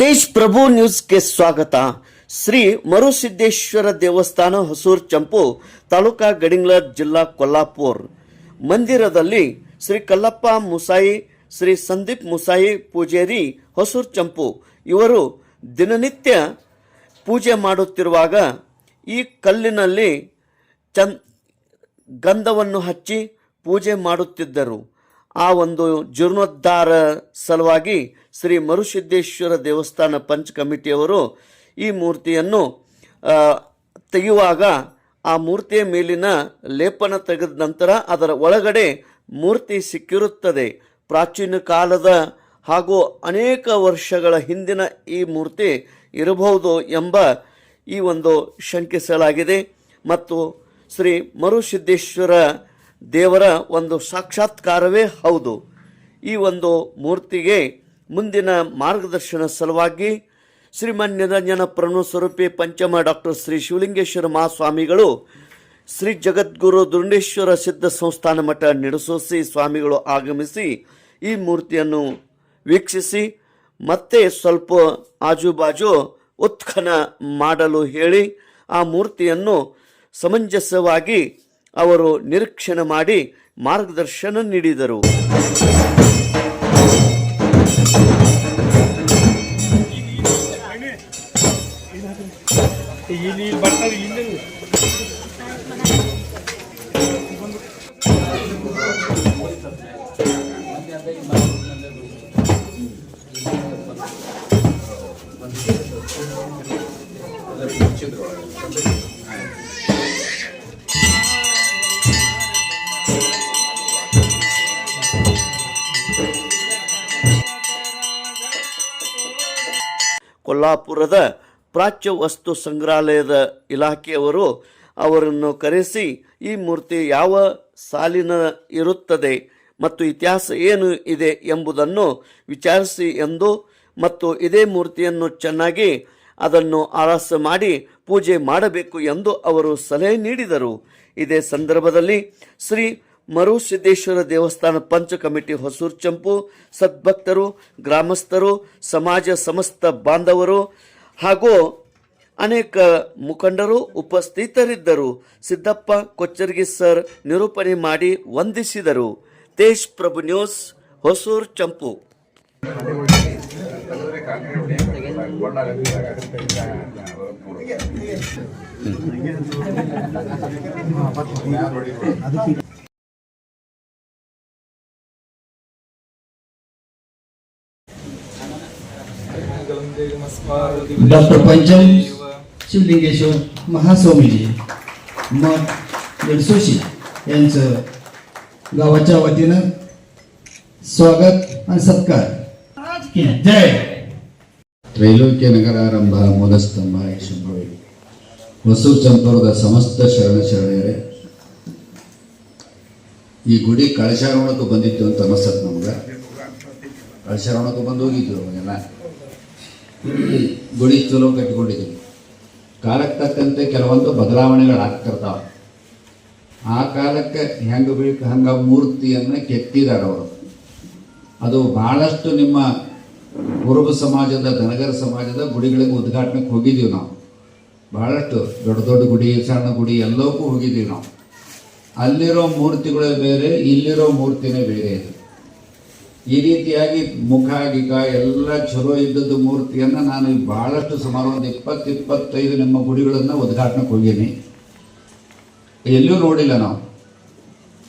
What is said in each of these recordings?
ತೇಜ್ ಪ್ರಭು ನ್ಯೂಸ್ಗೆ ಸ್ವಾಗತ. ಶ್ರೀ ಮರುಸಿದ್ದೇಶ್ವರ ದೇವಸ್ಥಾನ, ಹೊಸೂರು ಚಂಪು, ತಾಲೂಕಾ ಗಡಿಂಗ್ಲ, ಜಿಲ್ಲಾ ಕೊಲ್ಲಾಪುರ. ಮಂದಿರದಲ್ಲಿ ಶ್ರೀ ಕಲ್ಲಪ್ಪ ಮುಸಾಯಿ, ಶ್ರೀ ಸಂದೀಪ್ ಮುಸಾಯಿ ಪೂಜೇರಿ, ಹೊಸೂರು ಚಂಪು ಇವರು ದಿನನಿತ್ಯ ಪೂಜೆ ಮಾಡುತ್ತಿರುವಾಗ ಈ ಕಲ್ಲಿನಲ್ಲಿ ಗಂಧವನ್ನು ಹಚ್ಚಿ ಪೂಜೆ ಮಾಡುತ್ತಿದ್ದರು. ಆ ಒಂದು ಜೀರ್ಣೋದ್ಧಾರ ಸಲುವಾಗಿ ಶ್ರೀ ಮರುಸಿದ್ದೇಶ್ವರ ದೇವಸ್ಥಾನ ಪಂಚ್ ಕಮಿಟಿಯವರು ಈ ಮೂರ್ತಿಯನ್ನು ತೆಗೆಯುವಾಗ ಆ ಮೂರ್ತಿಯ ಮೇಲಿನ ಲೇಪನ ತೆಗೆದ ನಂತರ ಅದರ ಒಳಗಡೆ ಮೂರ್ತಿ ಸಿಕ್ಕಿರುತ್ತದೆ. ಪ್ರಾಚೀನ ಕಾಲದ ಹಾಗೂ ಅನೇಕ ವರ್ಷಗಳ ಹಿಂದಿನ ಈ ಮೂರ್ತಿ ಇರಬಹುದು ಎಂಬ ಈ ಒಂದು ಶಂಕಿಸಲಾಗಿದೆ. ಮತ್ತು ಶ್ರೀ ಮರುಸಿದ್ದೇಶ್ವರ ದೇವರ ಒಂದು ಸಾಕ್ಷಾತ್ಕಾರವೇ ಹೌದು. ಈ ಒಂದು ಮೂರ್ತಿಗೆ ಮುಂದಿನ ಮಾರ್ಗದರ್ಶನ ಸಲುವಾಗಿ ಶ್ರೀಮನ್ ನಿರಂಜನ ಪ್ರಭು ಸ್ವರೂಪಿ ಪಂಚಮ ಡಾಕ್ಟರ್ ಶ್ರೀ ಶಿವಲಿಂಗೇಶ್ವರ ಮಹಾಸ್ವಾಮಿಗಳು, ಶ್ರೀ ಜಗದ್ಗುರು ದುಂಡೇಶ್ವರ ಸಿದ್ಧ ಸಂಸ್ಥಾನ ಮಠ ನಿಡಸೋಸಿ ಸ್ವಾಮಿಗಳು ಆಗಮಿಸಿ ಈ ಮೂರ್ತಿಯನ್ನು ವೀಕ್ಷಿಸಿ ಮತ್ತೆ ಸ್ವಲ್ಪ ಆಜುಬಾಜು ಉತ್ಖನ ಮಾಡಲು ಹೇಳಿ ಆ ಮೂರ್ತಿಯನ್ನು ಸಮಂಜಸವಾಗಿ ಅವರು ನಿರೀಕ್ಷಣೆ ಮಾಡಿ ಮಾರ್ಗದರ್ಶನ ನೀಡಿದರು. ಕೊಲ್ಲಾಪುರದ ಪ್ರಾಚ್ಯ ವಸ್ತು ಸಂಗ್ರಹಾಲಯದ ಇಲಾಖೆಯವರು ಅವರನ್ನು ಕರೆಸಿ ಈ ಮೂರ್ತಿ ಯಾವ ಸಾಲಿನ ಇರುತ್ತದೆ ಮತ್ತು ಇತಿಹಾಸ ಏನು ಇದೆ ಎಂಬುದನ್ನು ವಿಚಾರಿಸಿ ಎಂದು ಮತ್ತು ಇದೇ ಮೂರ್ತಿಯನ್ನು ಚೆನ್ನಾಗಿ ಅದನ್ನು ಆರಾಸ ಮಾಡಿ ಪೂಜೆ ಮಾಡಬೇಕು ಎಂದು ಅವರು ಸಲಹೆ ನೀಡಿದರು. ಇದೇ ಸಂದರ್ಭದಲ್ಲಿ ಶ್ರೀ ಮರುಸಿದ್ದೇಶ್ವರ ದೇವಸ್ಥಾನ ಪಂಚ ಕಮಿಟಿ ಹೊಸೂರು ಚಂಪು ಸದ್ಭಕ್ತರು, ಗ್ರಾಮಸ್ಥರು, ಸಮಾಜ ಸಮಸ್ತ ಬಾಂಧವರು ಹಾಗೂ ಅನೇಕ ಮುಖಂಡರು ಉಪಸ್ಥಿತರಿದ್ದರು. ಸಿದ್ದಪ್ಪ ಕೊಚ್ಚರ್ಗಿ ಸರ್ ನಿರೂಪಣೆ ಮಾಡಿ ವಂದಿಸಿದರು. ತೇಜ್ ಪ್ರಭು ನ್ಯೂಸ್, ಹೊಸೂರು ಚಂಪು. डॉक्टर पंचम शिवलिंगेश्वर महास्वामीजी मठ निडसोशी यांचं गावाच्या वतीनं स्वागत आणि सत्कार. जय. ತ್ರೈಲೋಕ್ಯ ನಗರಾರಂಭ ಮೂಲಸ್ತಂಭ ಶಂಭವಿ. ಹೊಸೂರು ಚಂಪುರದ ಸಮಸ್ತ ಶರಣರೇ, ಈ ಗುಡಿ ಕಳಶಾರೋಣಕ್ಕೆ ಬಂದಿತ್ತು ಅಂತ ಅನಿಸ್ತದೆ ನಮ್ಗೆ. ಕಳಶಾರೋಣಕ್ಕೆ ಬಂದು ಹೋಗಿದ್ವಿ ಅವಾಗೆಲ್ಲ. ಗುಡಿ ಚಲೋ ಕಟ್ಟಿಕೊಂಡಿದ್ವಿ. ಕಾಲಕ್ಕೆ ತಕ್ಕಂತೆ ಕೆಲವೊಂದು ಬದಲಾವಣೆಗಳಾಗ್ತಿರ್ತಾವೆ. ಆ ಕಾಲಕ್ಕೆ ಹೆಂಗೆ ಬೇಕು ಹಂಗೆ ಮೂರ್ತಿಯನ್ನು ಕೆತ್ತಿದ್ದಾರೆ ಅವರು. ಅದು ಬಹಳಷ್ಟು ನಿಮ್ಮ ಕುರುಬ ಸಮಾಜದ, ದನಗರ ಸಮಾಜದ ಗುಡಿಗಳಿಗೆ ಉದ್ಘಾಟನೆಗೆ ಹೋಗಿದ್ದೀವಿ ನಾವು. ಬಹಳಷ್ಟು ದೊಡ್ಡ ದೊಡ್ಡ ಗುಡಿ, ಸಣ್ಣ ಗುಡಿ ಎಲ್ಲವಕ್ಕೂ ಹೋಗಿದ್ದೀವಿ ನಾವು. ಅಲ್ಲಿರೋ ಮೂರ್ತಿಗಳೇ ಬೇರೆ, ಇಲ್ಲಿರೋ ಮೂರ್ತಿನೇ ಬೇರೆ ಇದೆ. ಈ ರೀತಿಯಾಗಿ ಮುಖ ಗಿಖ ಎಲ್ಲ ಚಲೋ ಇದ್ದದ್ದು ಮೂರ್ತಿಯನ್ನು ನಾನು ಬಹಳಷ್ಟು ಸುಮಾರು ಒಂದು 20-25 ನಿಮ್ಮ ಗುಡಿಗಳನ್ನು ಉದ್ಘಾಟನೆಗೆ ಹೋಗೀನಿ. ಎಲ್ಲೂ ನೋಡಿಲ್ಲ ನಾವು.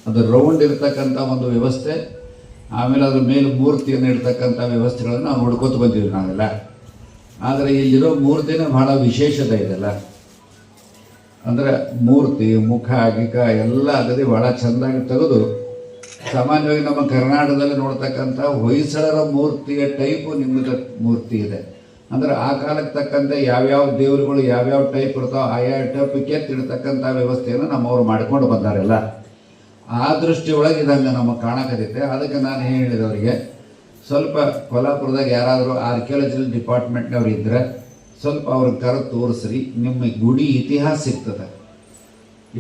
ಅದು ರೌಂಡ್ ಇರ್ತಕ್ಕಂಥ ಒಂದು ವ್ಯವಸ್ಥೆ, ಆಮೇಲೆ ಅದ್ರ ಮೇಲೆ ಮೂರ್ತಿಯನ್ನು ಇಡ್ತಕ್ಕಂಥ ವ್ಯವಸ್ಥೆಗಳನ್ನು ನಾವು ನೋಡ್ಕೋತ ಬಂದಿದ್ವಿ ನಾವೆಲ್ಲ. ಆದರೆ ಇಲ್ಲಿರೋ ಮೂರ್ತಿನೇ ಬಹಳ ವಿಶೇಷತೆ ಇದೆಲ್ಲ. ಅಂದರೆ ಮೂರ್ತಿ ಮುಖ ಗಿಖ ಎಲ್ಲ ಅಗದಿ ಭಾಳ ಚೆಂದಾಗಿ ತೆಗೆದು, ಸಾಮಾನ್ಯವಾಗಿ ನಮ್ಮ ಕರ್ನಾಟಕದಲ್ಲಿ ನೋಡ್ತಕ್ಕಂಥ ಹೊಯ್ಸಳರ ಮೂರ್ತಿಯ ಟೈಪು ನಿಮ್ಮದು ಮೂರ್ತಿ ಇದೆ. ಅಂದರೆ ಆ ಕಾಲಕ್ಕೆ ತಕ್ಕಂತೆ ಯಾವ್ಯಾವ ದೇವರುಗಳು ಯಾವ್ಯಾವ ಟೈಪ್ ಇರ್ತಾವೆ ಆಯಾ ಟೈಪ್ ಕೆತ್ತಿಡ್ತಕ್ಕಂಥ ವ್ಯವಸ್ಥೆಯನ್ನು ನಮ್ಮವರು ಮಾಡ್ಕೊಂಡು ಬಂದಾರೆಲ್ಲ. ಆ ದೃಷ್ಟಿಯೊಳಗೆ ಇದಂಗೆ ನಮಗೆ ಕಾಣಕತ್ತೈತೆ. ಅದಕ್ಕೆ ನಾನು ಹೇಳಿದವರಿಗೆ, ಸ್ವಲ್ಪ ಕೊಲ್ಲಾಪುರದಾಗ ಯಾರಾದರೂ ಆರ್ಕಿಯಾಲಜಿಕಲ್ ಡಿಪಾರ್ಟ್ಮೆಂಟ್ನವ್ರು ಇದ್ದರೆ ಸ್ವಲ್ಪ ಅವ್ರಿಗೆ ಕರೆದು ತೋರಿಸ್ರಿ. ನಿಮ್ಮ ಗುಡಿ ಇತಿಹಾಸ ಸಿಗ್ತದೆ.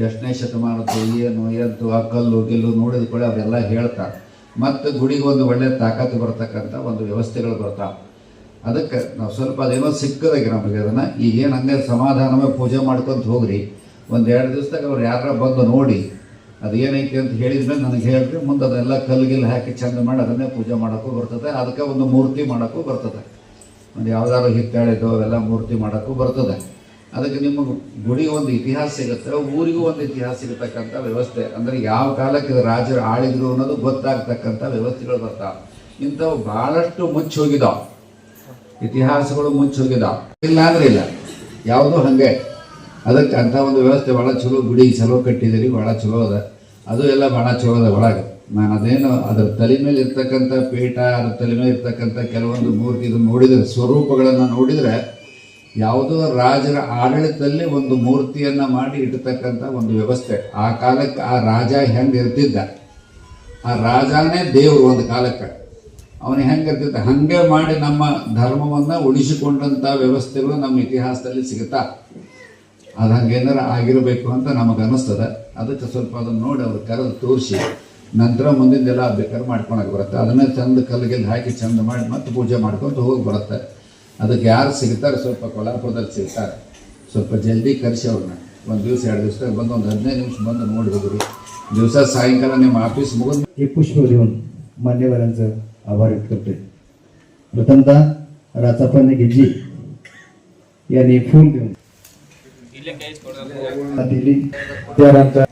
ಎಷ್ಟನೇ ಶತಮಾನದ್ದು ಏನು ಎದ್ದು ಆ ಕಲ್ಲು ಗಿಲ್ಲು ನೋಡಿದ ಕೂಡ ಅವರೆಲ್ಲ ಹೇಳ್ತಾರೆ. ಮತ್ತು ಗುಡಿಗೆ ಒಂದು ಒಳ್ಳೆಯ ತಾಕತ್ತು ಬರ್ತಕ್ಕಂಥ ಒಂದು ವ್ಯವಸ್ಥೆಗಳು ಬರ್ತಾವೆ. ಅದಕ್ಕೆ ನಾವು ಸ್ವಲ್ಪ ಅದೇನೋ ಸಿಕ್ಕದಾಗಿ ನಮಗೆ ಅದನ್ನು ಈಗೇನು ಹಂಗೆ ಸಮಾಧಾನವಾಗಿ ಪೂಜೆ ಮಾಡ್ಕೊಂತ ಹೋಗ್ರಿ. ಒಂದು 2 ದಿವಸದಾಗ ಅವ್ರು ಯಾರ ಬಂದು ನೋಡಿ ಅದು ಏನೈತಿ ಅಂತ ಹೇಳಿದ್ಮೇಲೆ ನನಗೆ ಹೇಳ್ರಿ, ಮುಂದೆ ಅದೆಲ್ಲ ಕಲ್ಲಿಗಿಲ್ಲಿ ಹಾಕಿ ಚಂದ ಮಾಡಿ ಅದನ್ನೇ ಪೂಜೆ ಮಾಡೋಕ್ಕೂ ಬರ್ತದೆ. ಅದಕ್ಕೆ ಒಂದು ಮೂರ್ತಿ ಮಾಡೋಕ್ಕೂ ಬರ್ತದೆ. ಒಂದು ಯಾವ್ದಾದ್ರು ಹಿತ್ತಾಳಿದ್ದು ಅವೆಲ್ಲ ಮೂರ್ತಿ ಮಾಡೋಕ್ಕೂ ಬರ್ತದೆ. ಅದಕ್ಕೆ ನಿಮ್ಮ ಗುಡಿಗೆ ಒಂದು ಇತಿಹಾಸ ಸಿಗುತ್ತೆ, ಊರಿಗೂ ಒಂದು ಇತಿಹಾಸ ಸಿಗತಕ್ಕಂಥ ವ್ಯವಸ್ಥೆ, ಅಂದರೆ ಯಾವ ಕಾಲಕ್ಕೆ ಇದು ರಾಜರು ಆಳಿದ್ರು ಅನ್ನೋದು ಗೊತ್ತಾಗ್ತಕ್ಕಂಥ ವ್ಯವಸ್ಥೆಗಳು ಬರ್ತಾವೆ. ಇಂಥವು ಭಾಳಷ್ಟು ಮುಚ್ಚಿ ಹೋಗಿದಾವೆ, ಇತಿಹಾಸಗಳು ಮುಚ್ಚಿ ಹೋಗಿದಾವೆ. ಇಲ್ಲ ಅಂದ್ರೆ ಇಲ್ಲ, ಯಾವುದೂ ಹಾಗೆ. ಅದಕ್ಕೆ ಅಂಥ ಒಂದು ವ್ಯವಸ್ಥೆ ಭಾಳ ಚಲೋ, ಗುಡಿ ಚಲೋ ಕಟ್ಟಿದ್ದೀರಿ, ಭಾಳ ಚಲೋ ಅದ. ಅದು ಎಲ್ಲ ಭಾಳ ಚಲೋ ಅದ ಒಳಗೆ. ನಾನು ಅದೇನು ಅದರ ತಲೆ ಮೇಲೆ ಇರ್ತಕ್ಕಂಥ ಪೀಠ, ಅದ್ರ ತಲೆ ಮೇಲೆ ಇರ್ತಕ್ಕಂಥ ಕೆಲವೊಂದು ಮೂರ್ತಿ ಇದನ್ನು ನೋಡಿದರೆ, ಸ್ವರೂಪಗಳನ್ನು ನೋಡಿದರೆ ಯಾವುದೋ ರಾಜರ ಆಡಳಿತದಲ್ಲಿ ಒಂದು ಮೂರ್ತಿಯನ್ನು ಮಾಡಿ ಇಟ್ಟತಕ್ಕಂಥ ಒಂದು ವ್ಯವಸ್ಥೆ. ಆ ಕಾಲಕ್ಕೆ ಆ ರಾಜ ಹೆಂಗೆ ಇರ್ತಿದ್ದ, ಆ ರಾಜನೇ ದೇವರು ಒಂದು ಕಾಲಕ್ಕೆ, ಅವನಿಗೆ ಹೆಂಗೆ ಇರ್ತಿದ್ದ ಹಾಗೆ ಮಾಡಿ ನಮ್ಮ ಧರ್ಮವನ್ನು ಉಳಿಸಿಕೊಂಡಂಥ ವ್ಯವಸ್ಥೆಗಳು ನಮ್ಮ ಇತಿಹಾಸದಲ್ಲಿ ಸಿಗುತ್ತಾ. ಅದು ಹಂಗೇನಾರ ಆಗಿರಬೇಕು ಅಂತ ನಮಗೆ ಅನ್ನಿಸ್ತದೆ. ಅದಕ್ಕೆ ಸ್ವಲ್ಪ ಅದನ್ನು ನೋಡಿ ಅವ್ರು ಕರೆದು ತೋರಿಸಿ ನಂತರ ಮುಂದಿಂದೆಲ್ಲ ಬೇಕಾದ್ರೆ ಮಾಡ್ಕೊಳಕ್ಕೆ ಬರುತ್ತೆ. ಅದನ್ನೇ ಚಂದ ಕಲ್ಲಿಗೆಲ್ಲಿ ಹಾಕಿ ಚಂದ ಮಾಡಿ ಮತ್ತೆ ಪೂಜೆ ಮಾಡ್ಕೊತ ಹೋಗಿ ಬರುತ್ತೆ. ಅದಕ್ಕೆ ಯಾರು ಸಿಗ್ತಾರೆ, ಸ್ವಲ್ಪ ಕೊಲ್ಹಾಪುರದಲ್ಲಿ ಸಿಗ್ತಾರೆ, ಸ್ವಲ್ಪ ಜಲ್ದಿ ಕರೆಸಿ ಅವ್ರನ್ನ 1 ದಿವಸ 2 ದಿವಸದಾಗ ಬಂದು ಒಂದು 15 निमिष ಬಂದು ನೋಡಿ ಹೋಗ್ರಿ. दिवस सायंकाळ ನಿಮ್ಮ ऑफिस मुगून हे पुष्प देऊन मान्यवरांचं आभार व्यक्त करते. प्रथमतः राचापणे गेजी यांनी फूल देऊन दिली त्या रांचा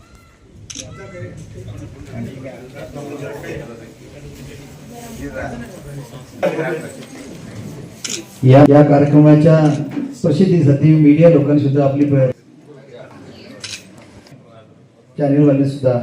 या कार्यक्रमाच्या प्रसिद्धीसाठी मीडिया लोकांनी सुद्धा आपली चॅनलवाले सुद्धा